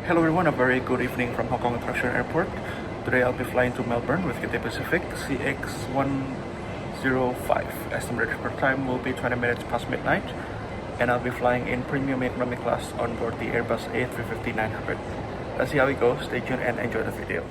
Hello everyone, a very good evening from Hong Kong International Airport. Today I'll be flying to Melbourne with Cathay Pacific CX105. Estimated departure time will be 20 minutes past midnight, and I'll be flying in premium economy class on board the Airbus A350-900. Let's see how it goes. Stay tuned and enjoy the video.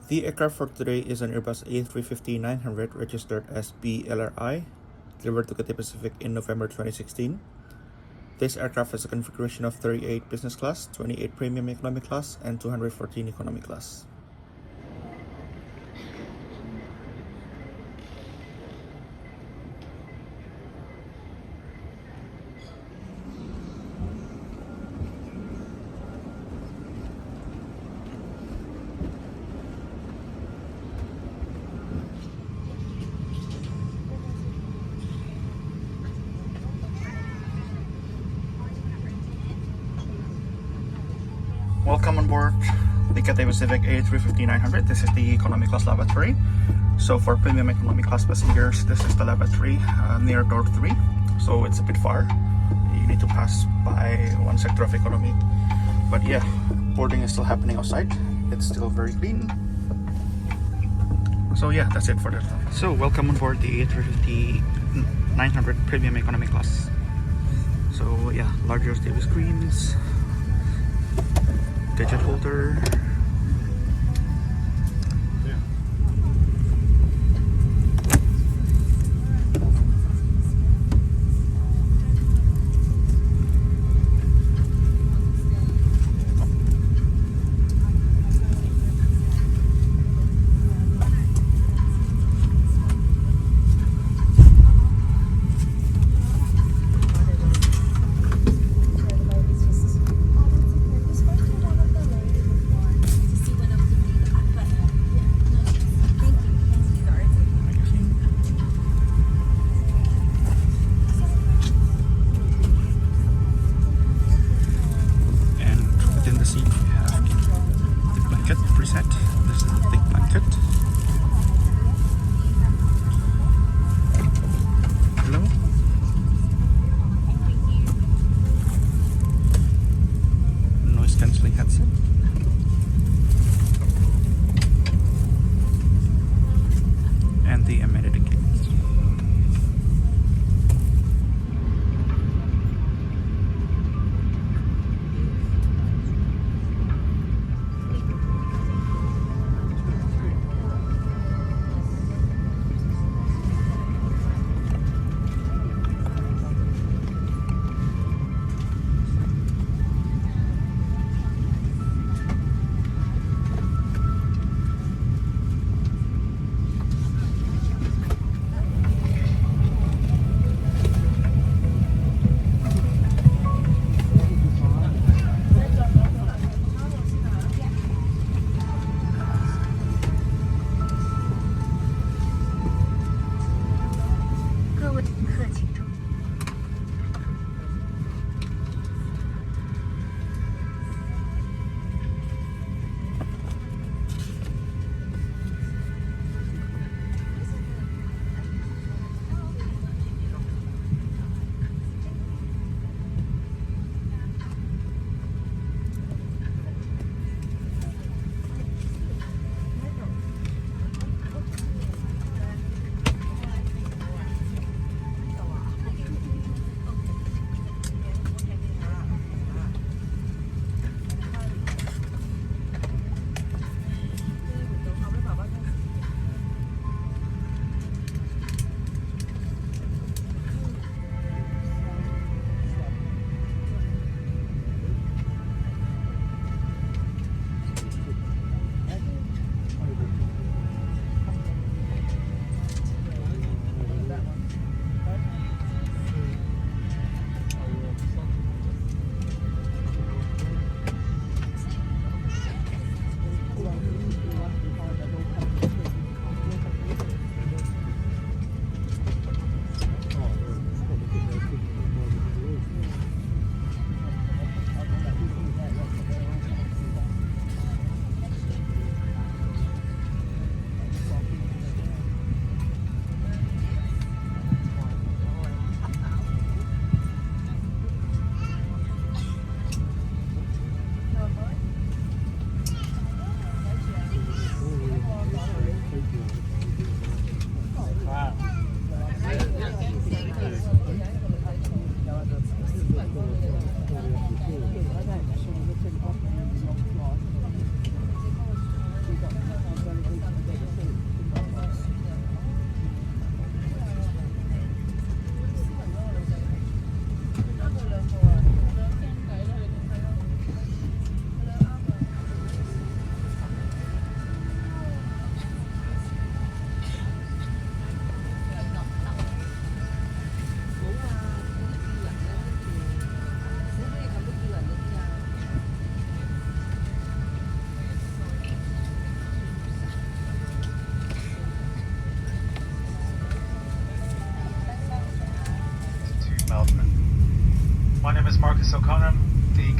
The aircraft for today is an Airbus A350-900 registered as BLRI, delivered to Cathay Pacific in November 2016. This aircraft has a configuration of 38 business class, 28 premium economy class, and 214 economy class. Welcome on board the Cathay Pacific A350-900. This is the economy class lavatory. So for premium economy class passengers, this is the lavatory near door 3. So it's a bit far. You need to pass by one sector of economy. But yeah, boarding is still happening outside. It's still very clean. So yeah, that's it for that. So welcome on board the A350-900 premium economy class. So yeah, larger TV screens, gadget holder.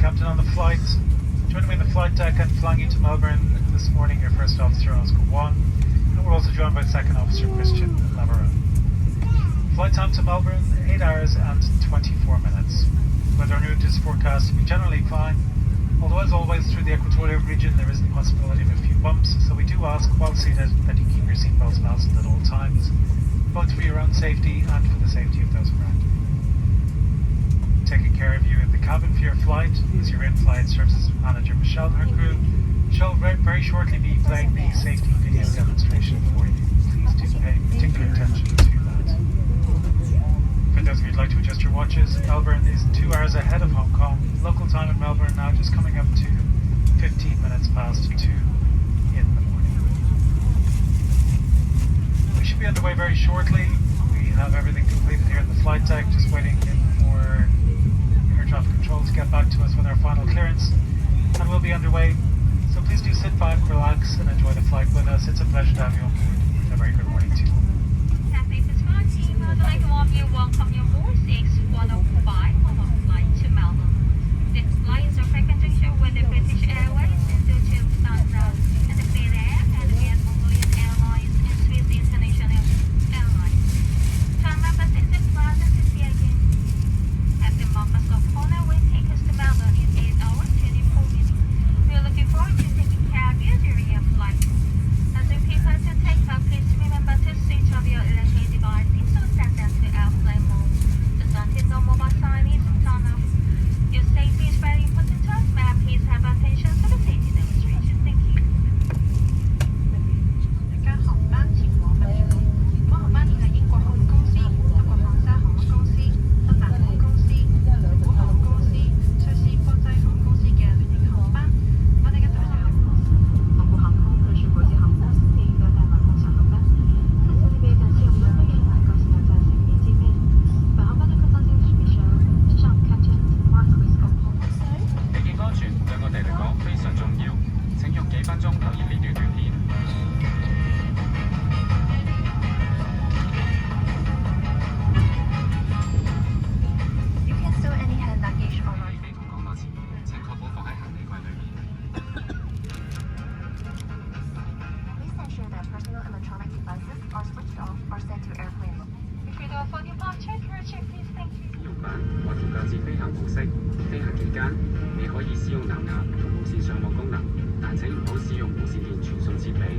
captain on the flight. Joining me in the flight deck and flying you to Melbourne this morning, your first officer, Oscar 1. And we're also joined by second officer, Christian Laveran. Flight time to Melbourne, 8 hours and 24 minutes. Weather en route is forecast to be generally fine, although as always through the equatorial region there is the possibility of a few bumps, so we do ask while seated that you keep your seatbelts fastened at all times, both for your own safety and for the safety of those around you. Taking care of you in the cabin for your flight is your in-flight services manager Michelle and her crew. She'll very shortly be playing the safety video demonstration for you. Please do pay particular attention to that. For those of you who'd like to adjust your watches, Melbourne is 2 hours ahead of Hong Kong. Local time in Melbourne now just coming up to 15 minutes past 2 in the morning. We should be underway very shortly. We have everything completed here in the flight deck, just waiting for air traffic control to get back to us with our final clearance, and we'll be underway. So please do sit back, relax, and enjoy the flight with us. It's a pleasure to have you on board. A very good morning to you. Cathay Pacific team, I'd like to warm you welcome you aboard CX105 on our flight to Melbourne. This flight is a frequency with the British Airways, Indochina Lufthansa, and the Fleet Air, and the Mongolian Airlines, and Swiss International Airlines. Time number 6 Plaza to see again. At the Marcus of Honor will take us to Melbourne in 8 hours 24 minutes. We are looking forward to taking care of you during your flight. As we prepare to take off, please remember to switch off your electronic devices or set them to airplane mode. The sunset or mobile sign is turned off. Your safety is very important to us. May I please have attention for the safety demonstration? Thank you. 間航班前往墨爾本，本航班係英國航空公司、德國漢莎航空公司、芬蘭航空公司、日本航空公司、瑞士國際航空公司嘅聯營航班。我哋嘅隊長，航空航空可是国际航空公司的一个代码共享航班。在此特别感谢我们的会员，很高兴能在此与您见面。本航班的客舱经理是米舍，机上 Captain Mark Wisco。地極安全對我哋嚟講非常重要，請用幾分鐘留意呢段短片。You can store any hand luggage or 飛機同降落前，請確保放喺行李櫃裏面。Please ensure that personal electronic devices are switched off or set to airplane mode. If you're for departure, check please, thank you. 用板或調校至飛行模式。飛行期間，你可以使用藍牙同無線上網功能，但請唔好使用無線電傳送設備。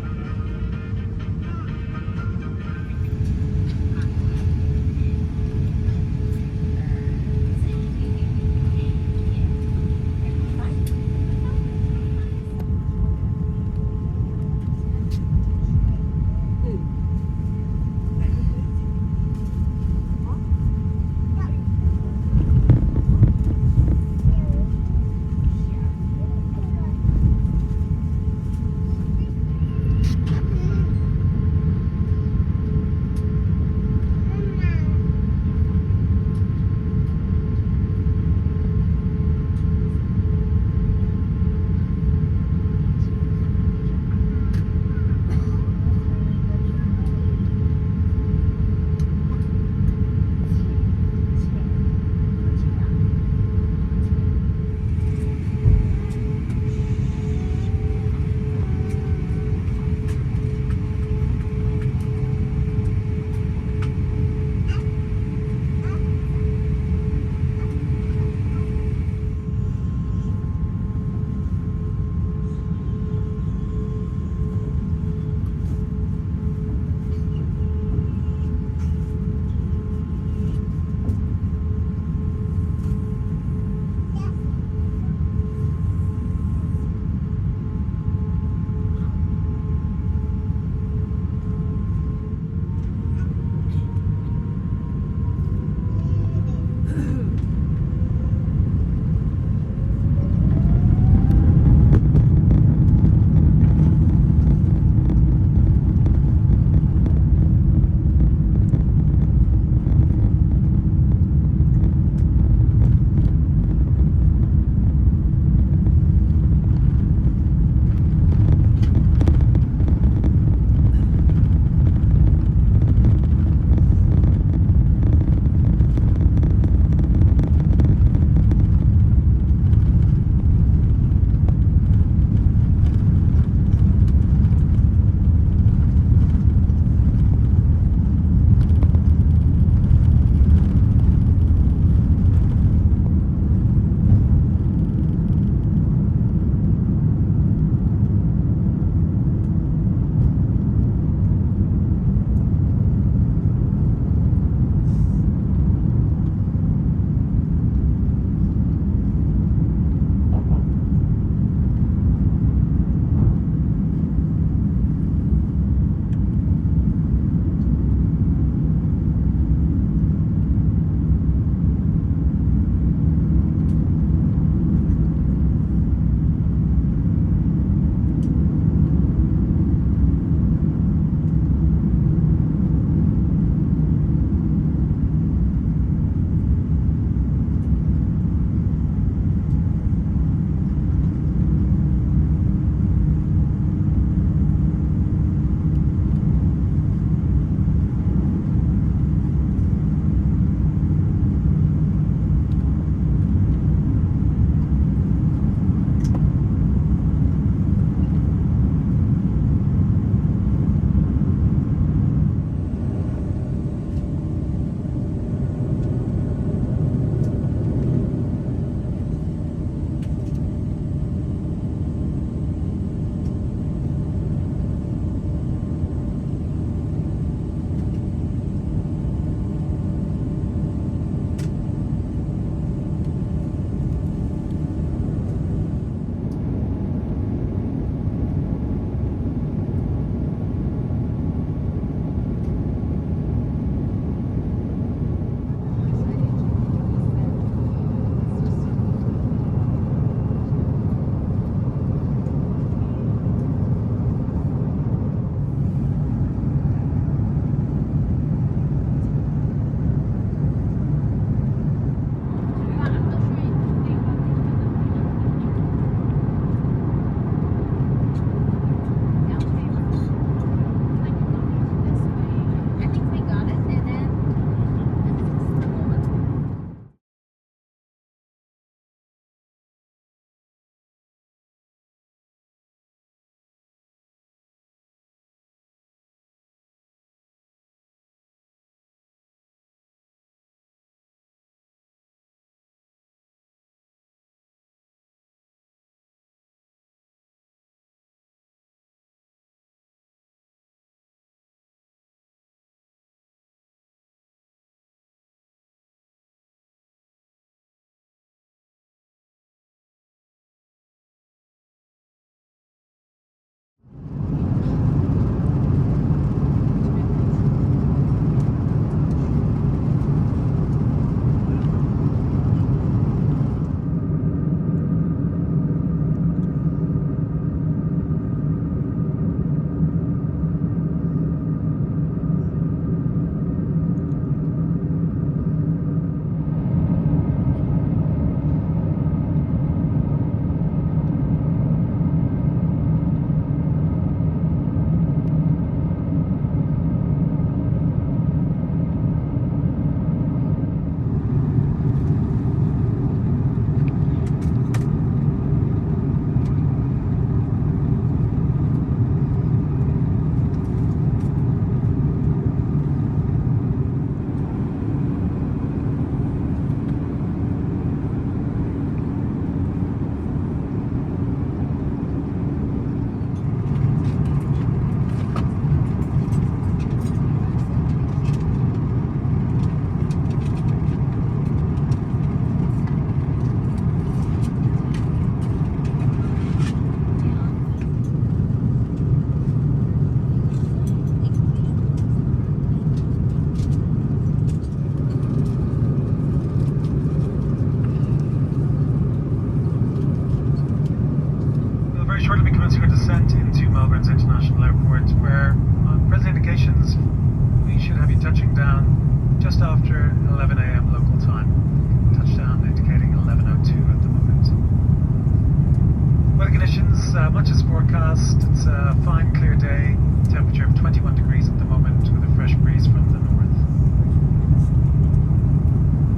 21 degrees at the moment with a fresh breeze from the north.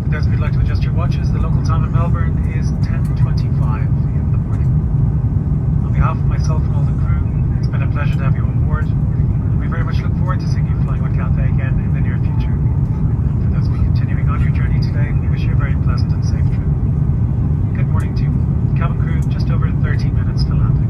For those of you who'd like to adjust your watches, the local time in Melbourne is 10:25 in the morning. On behalf of myself and all the crew, it's been a pleasure to have you on board. We very much look forward to seeing you flying with Cathay again in the near future. And for those of you continuing on your journey today, we wish you a very pleasant and safe trip. Good morning to you. Cabin crew, just over 30 minutes to landing.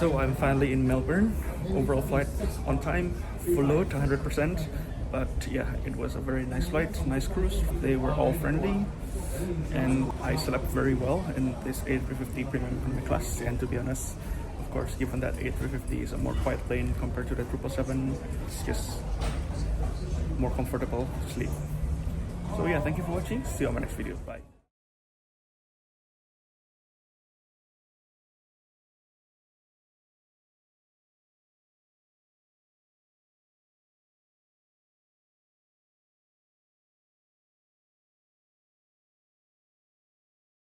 So I'm finally in Melbourne. Overall flight on time, full load, 100%. But yeah, it was a very nice flight, nice cruise. They were all friendly, and I slept very well in this A350 premium economy class. And to be honest, of course, given that A350 is a more quiet plane compared to the 777, it's just more comfortable to sleep. So yeah, thank you for watching. See you on my next video. Bye.